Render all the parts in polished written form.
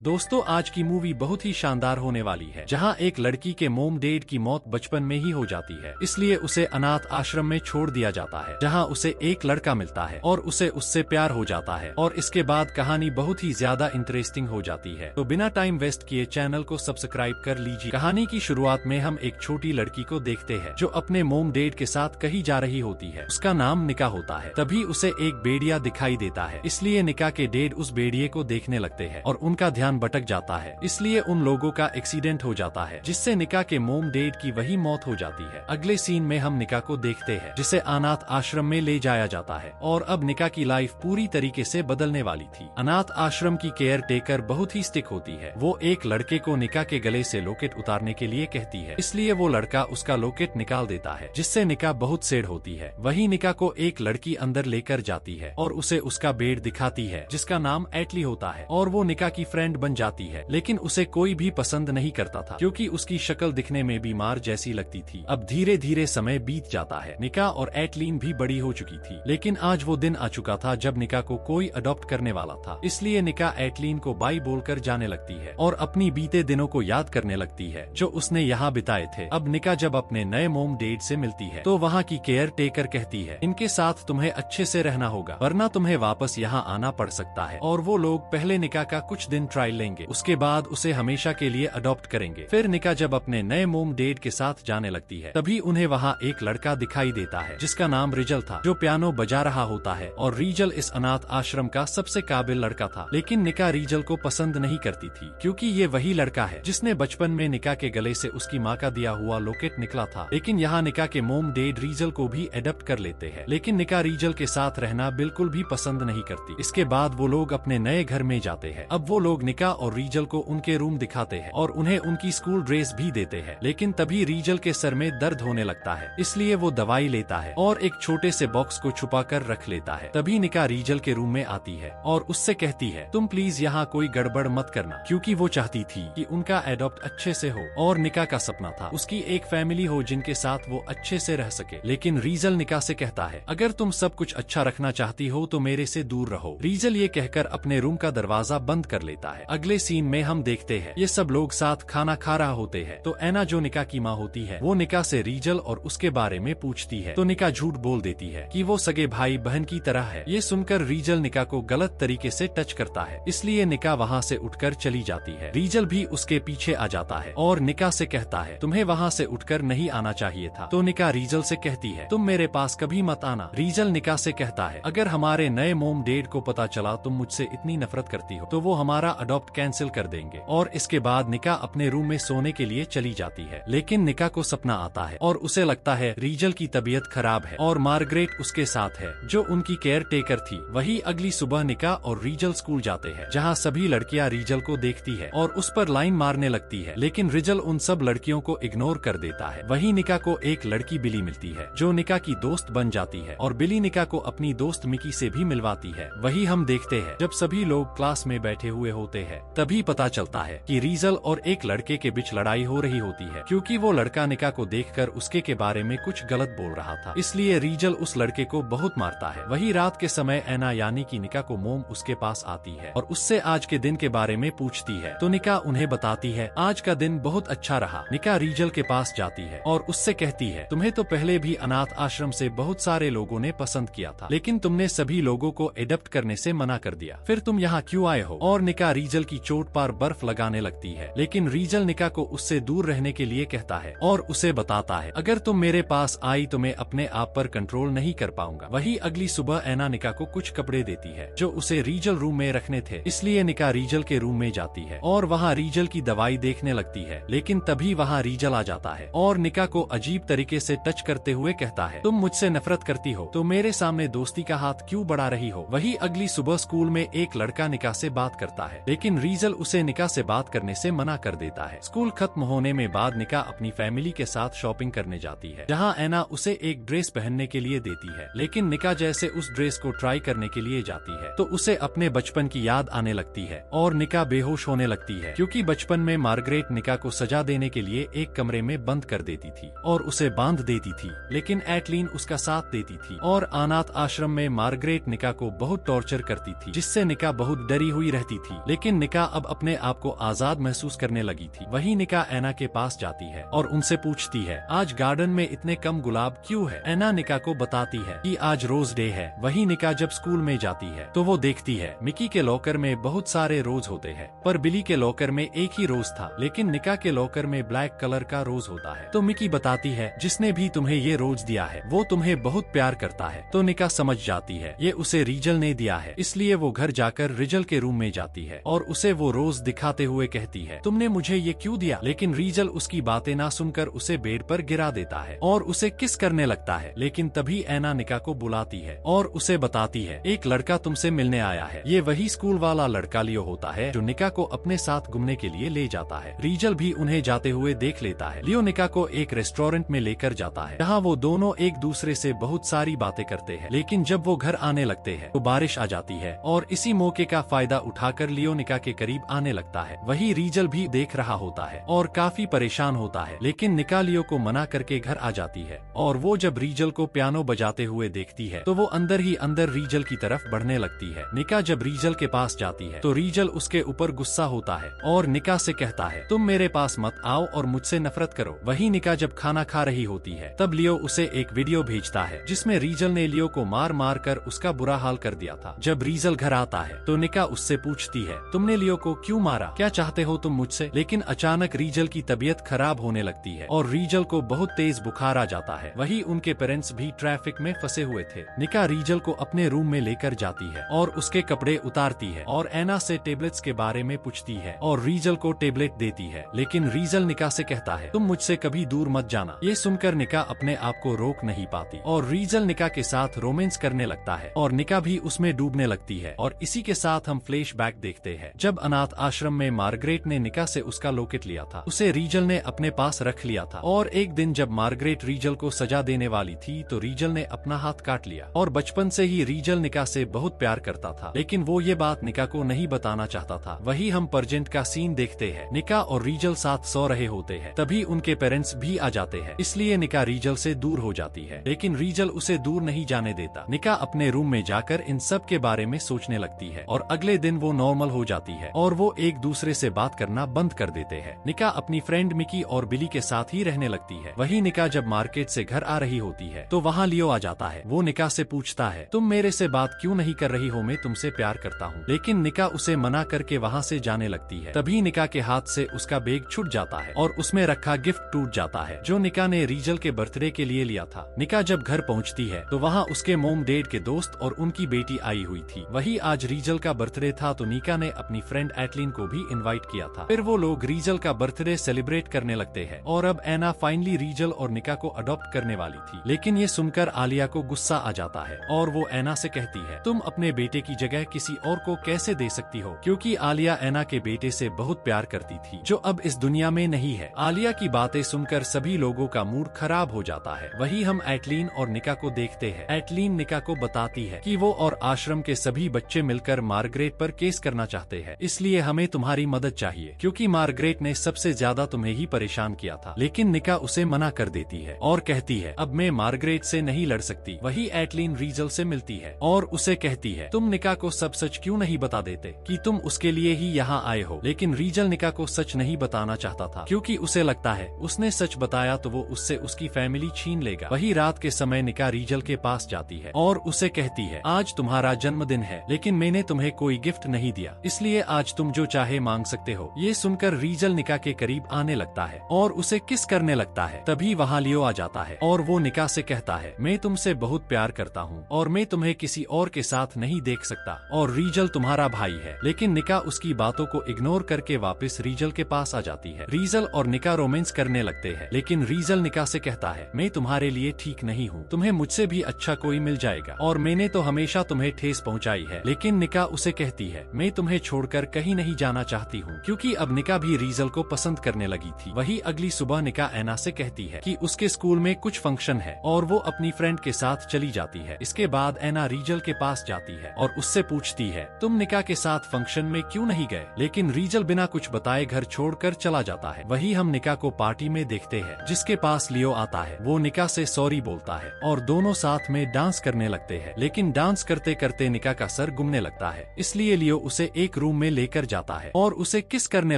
दोस्तों, आज की मूवी बहुत ही शानदार होने वाली है, जहां एक लड़की के मोम डैड की मौत बचपन में ही हो जाती है, इसलिए उसे अनाथ आश्रम में छोड़ दिया जाता है, जहां उसे एक लड़का मिलता है और उसे उससे प्यार हो जाता है। और इसके बाद कहानी बहुत ही ज्यादा इंटरेस्टिंग हो जाती है। तो बिना टाइम वेस्ट किए चैनल को सब्सक्राइब कर लीजिए। कहानी की शुरुआत में हम एक छोटी लड़की को देखते हैं जो अपने मोम डैड के साथ कहीं जा रही होती है। उसका नाम निका होता है। तभी उसे एक भेड़िया दिखाई देता है, इसलिए निका के डैड उस भेड़िए को देखने लगते हैं और उनका ध्यान भटक जाता है, इसलिए उन लोगों का एक्सीडेंट हो जाता है, जिससे निका के मोम डैड की वही मौत हो जाती है। अगले सीन में हम निका को देखते हैं, जिसे अनाथ आश्रम में ले जाया जाता है और अब निका की लाइफ पूरी तरीके से बदलने वाली थी। अनाथ आश्रम की केयर टेकर बहुत ही स्टिक होती है। वो एक लड़के को निका के गले से लॉकेट उतारने के लिए कहती है, इसलिए वो लड़का उसका लॉकेट निकाल देता है, जिससे निका बहुत सैड होती है। वही निका को एक लड़की अंदर लेकर जाती है और उसे उसका बेड दिखाती है, जिसका नाम एटली होता है, और वो निका की फ्रेंड बन जाती है। लेकिन उसे कोई भी पसंद नहीं करता था, क्योंकि उसकी शक्ल दिखने में बीमार जैसी लगती थी। अब धीरे धीरे समय बीत जाता है। निका और एटलीन भी बड़ी हो चुकी थी, लेकिन आज वो दिन आ चुका था जब निका को कोई अडॉप्ट करने वाला था। इसलिए निका एटलीन को बाय बोलकर जाने लगती है और अपनी बीते दिनों को याद करने लगती है जो उसने यहाँ बिताए थे। अब निका जब अपने नए मोम डैड से मिलती है तो वहाँ की केयर टेकर कहती है, इनके साथ तुम्हें अच्छे से रहना होगा, वरना तुम्हें वापस यहाँ आना पड़ सकता है। और वो लोग पहले निका का कुछ दिन ट्रायल लेंगे, उसके बाद उसे हमेशा के लिए अडॉप्ट करेंगे। फिर निका जब अपने नए मोम डैड के साथ जाने लगती है, तभी उन्हें वहाँ एक लड़का दिखाई देता है जिसका नाम रिजल था, जो पियानो बजा रहा होता है। और रिजल इस अनाथ आश्रम का सबसे काबिल लड़का था, लेकिन निका रिजल को पसंद नहीं करती थी, क्योंकि ये वही लड़का है जिसने बचपन में निका के गले से उसकी माँ का दिया हुआ लॉकेट निकला था। लेकिन यहाँ निका के मोम डैड रिजल को भी एडॉप्ट कर लेते हैं, लेकिन निका रिजल के साथ रहना बिल्कुल भी पसंद नहीं करती। इसके बाद वो लोग अपने नए घर में जाते हैं। अब वो लोग निका और रिजल को उनके रूम दिखाते हैं और उन्हें उनकी स्कूल ड्रेस भी देते हैं। लेकिन तभी रिजल के सर में दर्द होने लगता है, इसलिए वो दवाई लेता है और एक छोटे से बॉक्स को छुपा कर रख लेता है। तभी निका रिजल के रूम में आती है और उससे कहती है, तुम प्लीज यहाँ कोई गड़बड़ मत करना, क्योंकि वो चाहती थी कि उनका एडॉप्ट अच्छे से हो। और निका का सपना था उसकी एक फैमिली हो जिनके साथ वो अच्छे से रह सके। लेकिन रिजल निका से कहता है, अगर तुम सब कुछ अच्छा रखना चाहती हो तो मेरे से दूर रहो। रिजल ये कहकर अपने रूम का दरवाजा बंद कर लेता है। अगले सीन में हम देखते हैं ये सब लोग साथ खाना खा रहा होते हैं। तो ऐना, जो निका की माँ होती है, वो निका से रिजल और उसके बारे में पूछती है, तो निका झूठ बोल देती है कि वो सगे भाई बहन की तरह है। ये सुनकर रिजल निका को गलत तरीके से टच करता है, इसलिए निका वहाँ से उठकर चली जाती है। रिजल भी उसके पीछे आ जाता है और निका से कहता है, तुम्हें वहाँ से उठकर नहीं आना चाहिए था। तो निका रिजल से कहती है, तुम मेरे पास कभी मत आना। रिजल निका से कहता है, अगर हमारे नए मोम डैड को पता चला तुम मुझसे इतनी नफरत करती हो तो वो हमारा अडॉप्ट कैंसिल कर देंगे। और इसके बाद निका अपने रूम में सोने के लिए चली जाती है। लेकिन निका को सपना आता है और उसे लगता है रिजल की तबीयत खराब है और मार्गरेट उसके साथ है, जो उनकी केयर टेकर थी। वही अगली सुबह निका और रिजल स्कूल जाते हैं, जहाँ सभी लड़कियाँ रिजल को देखती है और उस पर लाइन मारने लगती है, लेकिन रिजल उन सब लड़कियों को इग्नोर कर देता है। वही निका को एक लड़की बिली मिलती है, जो निका की दोस्त बन जाती है और बिली निका को अपनी दोस्त मिकी से भी मिलवाती है। वही हम देखते हैं जब सभी लोग क्लास में बैठे हुए होते हैं, तभी पता चलता है कि रिजल और एक लड़के के बीच लड़ाई हो रही होती है, क्योंकि वो लड़का निका को देखकर उसके के बारे में कुछ गलत बोल रहा था। इसलिए रिजल उस लड़के को बहुत मारता है। वही रात के समय ऐना यानी कि निका को मोम उसके पास आती है और उससे आज के दिन के बारे में पूछती है। तो निका उन्हें बताती है, आज का दिन बहुत अच्छा रहा। निका रिजल के पास जाती है और उससे कहती है, तुम्हें तो पहले भी अनाथ आश्रम से बहुत सारे लोगों ने पसंद किया था, लेकिन तुमने सभी लोगों को एडॉप्ट करने से मना कर दिया, फिर तुम यहाँ क्यों आए हो? और निका रिजल की चोट पर बर्फ लगाने लगती है, लेकिन रिजल निका को उससे दूर रहने के लिए कहता है और उसे बताता है, अगर तुम मेरे पास आई तो मैं अपने आप पर कंट्रोल नहीं कर पाऊंगा। वही अगली सुबह ऐना निका को कुछ कपड़े देती है जो उसे रिजल रूम में रखने थे, इसलिए निका रिजल के रूम में जाती है और वहाँ रिजल की दवाई देखने लगती है। लेकिन तभी वहाँ रिजल आ जाता है और निका को अजीब तरीके से टच करते हुए कहता है, तुम मुझसे नफरत करती हो तो मेरे सामने दोस्ती का हाथ क्यों बढ़ा रही हो? वही अगली सुबह स्कूल में एक लड़का निका से बात करता है, लेकिन रिजल उसे निका से बात करने से मना कर देता है। स्कूल खत्म होने में बाद निका अपनी फैमिली के साथ शॉपिंग करने जाती है, जहाँ ऐना उसे एक ड्रेस पहनने के लिए देती है। लेकिन निका जैसे उस ड्रेस को ट्राई करने के लिए जाती है तो उसे अपने बचपन की याद आने लगती है और निका बेहोश होने लगती है, क्योंकि बचपन में मार्गरेट निका को सजा देने के लिए एक कमरे में बंद कर देती थी और उसे बांध देती थी, लेकिन एटलीन उसका साथ देती थी। और अनाथ आश्रम में मार्गरेट निका को बहुत टॉर्चर करती थी, जिससे निका बहुत डरी हुई रहती थी। लेकिन लेकिन निका अब अपने आप को आजाद महसूस करने लगी थी। वही निका ऐना के पास जाती है और उनसे पूछती है, आज गार्डन में इतने कम गुलाब क्यों है? ऐना निका को बताती है कि आज रोज डे है। वही निका जब स्कूल में जाती है तो वो देखती है मिकी के लॉकर में बहुत सारे रोज होते हैं, पर बिली के लॉकर में एक ही रोज था, लेकिन निका के लॉकर में ब्लैक कलर का रोज होता है। तो मिकी बताती है, जिसने भी तुम्हें ये रोज दिया है वो तुम्हें बहुत प्यार करता है। तो निका समझ जाती है ये उसे रीजल ने दिया है, इसलिए वो घर जाकर रीजल के रूम में जाती है और उसे वो रोज दिखाते हुए कहती है, तुमने मुझे ये क्यों दिया? लेकिन रीजल उसकी बातें ना सुनकर उसे बेड पर गिरा देता है और उसे किस करने लगता है। लेकिन तभी ऐना निका को बुलाती है और उसे बताती है, एक लड़का तुमसे मिलने आया है। ये वही स्कूल वाला लड़का लियो होता है जो निका को अपने साथ घूमने के लिए ले जाता है। रीजल भी उन्हें जाते हुए देख लेता है। लियो निका को एक रेस्टोरेंट में लेकर जाता है जहाँ वो दोनों एक दूसरे से बहुत सारी बातें करते हैं। लेकिन जब वो घर आने लगते हैं तो बारिश आ जाती है और इसी मौके का फायदा उठाकर लियो निका के करीब आने लगता है। वही रीजल भी देख रहा होता है और काफी परेशान होता है, लेकिन निका लियो को मना करके घर आ जाती है। और वो जब रीजल को पियानो बजाते हुए देखती है तो वो अंदर ही अंदर रीजल की तरफ बढ़ने लगती है। निका जब रीजल के पास जाती है तो रीजल उसके ऊपर गुस्सा होता है और निका से कहता है, तुम मेरे पास मत आओ और मुझसे नफरत करो। वही निका जब खाना खा रही होती है तब लियो उसे एक वीडियो भेजता है जिसमें रीजल ने लियो को मार मार कर उसका बुरा हाल कर दिया था। जब रीजल घर आता है तो निका उससे पूछती है, तुमने लियो को क्यों मारा? क्या चाहते हो तुम मुझसे? लेकिन अचानक रीजल की तबीयत खराब होने लगती है और रीजल को बहुत तेज बुखार आ जाता है। वही उनके पेरेंट्स भी ट्रैफिक में फंसे हुए थे। निका रीजल को अपने रूम में लेकर जाती है और उसके कपड़े उतारती है और ऐना से टेबलेट्स के बारे में पूछती है और रीजल को टेबलेट देती है। लेकिन रीजल निका से कहता है, तुम मुझसे कभी दूर मत जाना। ये सुनकर निका अपने आप को रोक नहीं पाती और रीजल निका के साथ रोमांस करने लगता है और निका भी उसमें डूबने लगती है। और इसी के साथ हम फ्लैशबैक देखते हैं जब अनाथ आश्रम में मार्गरेट ने निका से उसका लॉकेट लिया था। उसे रीजल ने अपने पास रख लिया था और एक दिन जब मार्गरेट रीजल को सजा देने वाली थी तो रीजल ने अपना हाथ काट लिया। और बचपन से ही रीजल निका से बहुत प्यार करता था, लेकिन वो ये बात निका को नहीं बताना चाहता था। वही हम प्रेजेंट का सीन देखते हैं। निका और रीजल साथ सो रहे होते हैं, तभी उनके पेरेंट्स भी आ जाते हैं, इसलिए निका रीजल से दूर हो जाती है। लेकिन रीजल उसे दूर नहीं जाने देता। निका अपने रूम में जाकर इन सब के बारे में सोचने लगती है और अगले दिन वो नॉर्मल हो जाती है और वो एक दूसरे से बात करना बंद कर देते हैं। निका अपनी फ्रेंड मिकी और बिली के साथ ही रहने लगती है। वही निका जब मार्केट से घर आ रही होती है तो वहाँ लियो आ जाता है। वो निका से पूछता है, तुम मेरे से बात क्यों नहीं कर रही हो? मैं तुमसे प्यार करता हूँ। लेकिन निका उसे मना करके वहाँ से जाने लगती है। तभी निका के हाथ से उसका बैग छूट जाता है और उसमें रखा गिफ्ट टूट जाता है जो निका ने रीजल के बर्थडे के लिए लिया था। निका जब घर पहुँचती है तो वहाँ उसके मोम डैड के दोस्त और उनकी बेटी आई हुई थी। वही आज रीजल का बर्थडे था तो निका ने अपनी फ्रेंड एटलिन को भी इनवाइट किया था। फिर वो लोग रीजल का बर्थडे सेलिब्रेट करने लगते हैं और अब ऐना फाइनली रीजल और निका को अडॉप्ट करने वाली थी। लेकिन ये सुनकर आलिया को गुस्सा आ जाता है और वो ऐना से कहती है, तुम अपने बेटे की जगह किसी और को कैसे दे सकती हो? क्योंकि आलिया ऐना के बेटे से बहुत प्यार करती थी जो अब इस दुनिया में नहीं है। आलिया की बातें सुनकर सभी लोगों का मूड खराब हो जाता है। वही हम एटलीन और निका को देखते हैं। एटलीन निका को बताती है कि वो और आश्रम के सभी बच्चे मिलकर मार्गरेट पर केस करना चाहते हैं, इसलिए हमें तुम्हारी मदद चाहिए क्योंकि मार्गरेट ने सबसे ज्यादा तुम्हें ही परेशान किया था। लेकिन निका उसे मना कर देती है और कहती है, अब मैं मार्गरेट से नहीं लड़ सकती। वही एटलीन रीजल से मिलती है और उसे कहती है, तुम निका को सब सच क्यों नहीं बता देते कि तुम उसके लिए ही यहाँ आए हो? लेकिन रीजल निका को सच नहीं बताना चाहता था क्योंकि उसे लगता है उसने सच बताया तो वो उससे उसकी फैमिली छीन लेगा। वही रात के समय निका रीजल के पास जाती है और उसे कहती है, आज तुम्हारा जन्मदिन है लेकिन मैंने तुम्हें कोई गिफ्ट नहीं दिया, इसलिए आज तुम जो चाहे मांग सकते हो। ये सुनकर रीजल निका के करीब आने लगता है और उसे किस करने लगता है। तभी वहाँ लियो आ जाता है और वो निका से कहता है, मैं तुमसे बहुत प्यार करता हूँ और मैं तुम्हें किसी और के साथ नहीं देख सकता और रीजल तुम्हारा भाई है। लेकिन निका उसकी बातों को इग्नोर करके वापस रीजल के पास आ जाती है। रीजल और निका रोमांस करने लगते हैं, लेकिन रीजल निका से कहता है, मैं तुम्हारे लिए ठीक नहीं हूँ, तुम्हें मुझसे भी अच्छा कोई मिल जाएगा और मैंने तो हमेशा तुम्हें ठेस पहुँचाई है। लेकिन निका उसे कहती है, मैं तुम्हें छोड़कर कहीं नहीं जाना चाहती हूँ, क्योंकि अब निका भी रीजल को पसंद करने लगी थी। वही अगली सुबह निका ऐना से कहती है कि उसके स्कूल में कुछ फंक्शन है और वो अपनी फ्रेंड के साथ चली जाती है। इसके बाद ऐना रीजल के पास जाती है और उससे पूछती है, तुम निका के साथ फंक्शन में क्यों नहीं गए? लेकिन रीजल बिना कुछ बताए घर छोड़कर चला जाता है। वही हम निका को पार्टी में देखते हैं जिसके पास लियो आता है। वो निका से सॉरी बोलता है और दोनों साथ में डांस करने लगते हैं। लेकिन डांस करते करते निका का सर घूमने लगता है, इसलिए लियो उसे एक रूम में लेकर जाता है और उसे किस करने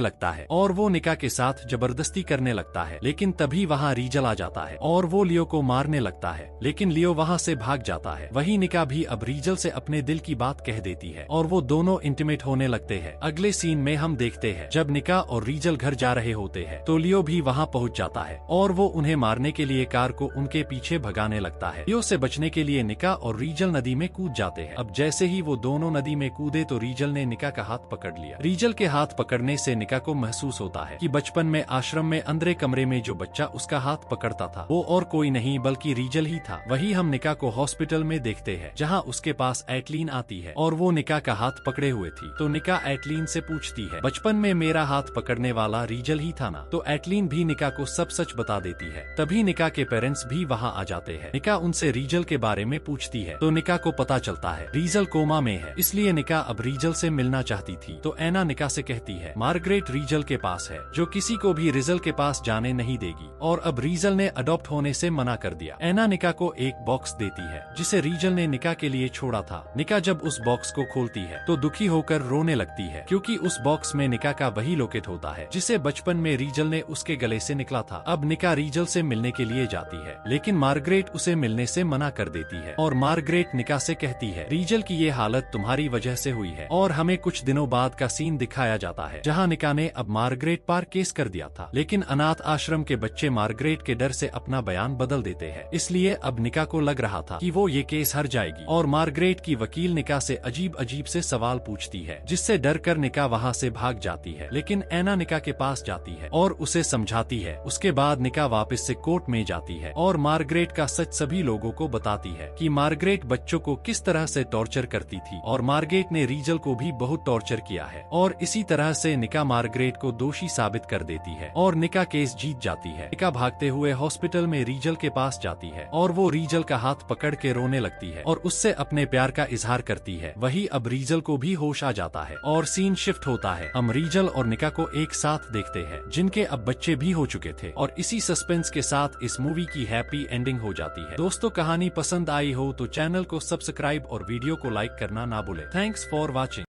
लगता है और वो निका के साथ जबरदस्ती करने लगता है। लेकिन तभी वहाँ रीजल आ जाता है और वो लियो को मारने लगता है, लेकिन लियो वहाँ से भाग जाता है। वही निका भी अब रीजल से अपने दिल की बात कह देती है और वो दोनों इंटीमेट होने लगते हैं। अगले सीन में हम देखते हैं जब निका और रीजल घर जा रहे होते हैं तो लियो भी वहाँ पहुँच जाता है और वो उन्हें मारने के लिए कार को उनके पीछे भगाने लगता है। लियो से बचने के लिए निका और रीजल नदी में कूद जाते हैं। अब जैसे ही वो दोनों नदी में कूदे तो रीजल ने निका का हाथ पकड़ लिया। रीजल के हाथ पकड़ने से निका को महसूस होता है कि बचपन में आश्रम में अंदर कमरे में जो बच्चा उसका हाथ पकड़ता था वो और कोई नहीं बल्कि रीजल ही था। वही हम निका को हॉस्पिटल में देखते हैं जहाँ उसके पास एटलीन आती है और वो निका का हाथ पकड़े हुए थी। तो निका एटलीन से पूछती है, बचपन में मेरा हाथ पकड़ने वाला रीजल ही था ना? तो एटलीन भी निका को सब सच बता देती है। तभी निका के पेरेंट्स भी वहाँ आ जाते हैं। निका उनसे रीजल के बारे में पूछती है तो निका को पता चलता है रीजल कोमा में है, इसलिए निका अब रीजल से मिलना चाहती थी। तो एना निका से कहती है मार्गरेट रीजल के पास है जो किसी को भी रीजल के पास जाने नहीं देगी और अब रीजल ने अडॉप्ट होने से मना कर दिया। एना निका को एक बॉक्स देती है जिसे रीजल ने निका के लिए छोड़ा था। निका जब उस बॉक्स को खोलती है तो दुखी होकर रोने लगती है क्योंकि उस बॉक्स में निका का वही लॉकेट होता है जिसे बचपन में रीजल ने उसके गले से निकला था। अब निका रीजल से मिलने के लिए जाती है लेकिन मार्गरेट उसे मिलने से मना कर देती है और मार्गरेट निका से कहती है रीजल की ये हालत तुम्हारी वजह से हुई है। और हमें कुछ दिनों बाद का सीन दिखाया जाता है जहाँ निका ने अब मार्गरेट पर केस कर दिया था, लेकिन अनाथ आश्रम के बच्चे मार्गरेट के डर से अपना बयान बदल देते हैं। इसलिए अब निका को लग रहा था कि वो ये केस हार जाएगी और मार्गरेट की वकील निका से अजीब अजीब से सवाल पूछती है जिससे डर कर निका वहाँ से भाग जाती है। लेकिन एना निका के पास जाती है और उसे समझाती है। उसके बाद निका वापस से कोर्ट में जाती है और मार्गरेट का सच सभी लोगों को बताती है कि मार्गरेट बच्चों को किस तरह से टॉर्चर करती थी और मार्गरेट ने रीजल को भी बहुत टॉर्चर किया है। और इसी तरह से निका मार्गरेट को दोषी साबित कर देती है और निका केस जीत जाती है। निका भागते हुए हॉस्पिटल में रीजल के पास जाती है और वो रीजल का हाथ पकड़ के रोने लगती है और उससे अपने प्यार का इजहार करती है। वही अब रीजल को भी होश आ जाता है और सीन शिफ्ट होता है। हम रीजल और निका को एक साथ देखते हैं जिनके अब बच्चे भी हो चुके थे और इसी सस्पेंस के साथ इस मूवी की हैप्पी एंडिंग हो जाती है। दोस्तों कहानी पसंद आई हो तो चैनल को सब्सक्राइब और वीडियो को लाइक करना ना भूलें। Thanks for watching.